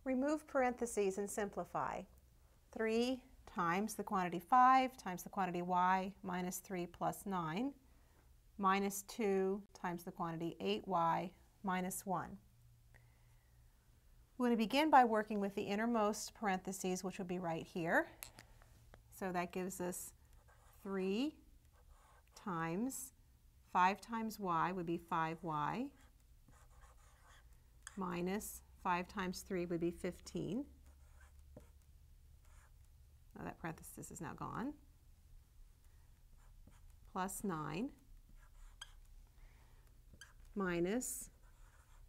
Remove parentheses and simplify. 3 times the quantity 5 times the quantity y minus 3 plus 9 minus 2 times the quantity 8y minus 1. We're going to begin by working with the innermost parentheses, which will be right here. So that gives us 3 times 5 times y would be 5y minus 5 times 3 would be 15. Now that parenthesis is now gone. Plus 9 minus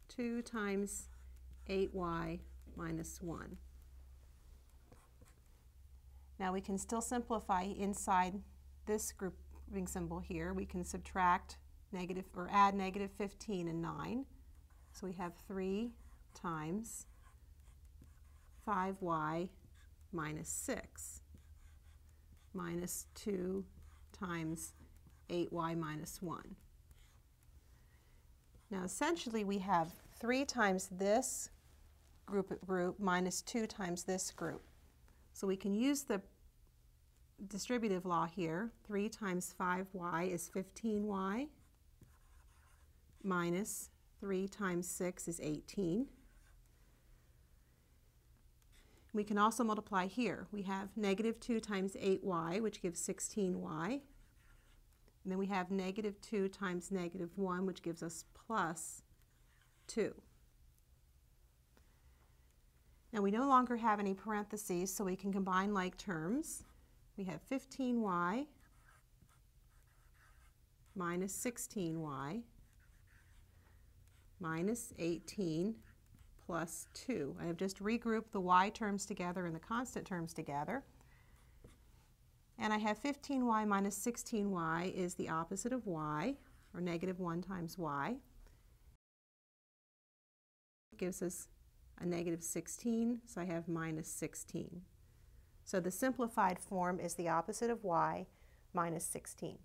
2 times 8y minus 1. Now we can still simplify inside this grouping symbol here. We can subtract negative or add negative 15 and 9. So we have 3 times 5y minus 6 minus 2 times 8y minus 1. Now essentially we have 3 times this group minus 2 times this group. So we can use the distributive law here. 3 times 5y is 15y minus 3 times 6 is 18. We can also multiply here. We have negative 2 times 8y, which gives 16y. And then we have negative 2 times negative 1, which gives us plus 2. Now we no longer have any parentheses, so we can combine like terms. We have 15y minus 16y minus 18 plus 2. I have just regrouped the y terms together and the constant terms together. And I have 15y minus 16y is the opposite of y, or negative 1 times y. It gives us a negative 16, so I have minus 16. So the simplified form is the opposite of y, minus 16.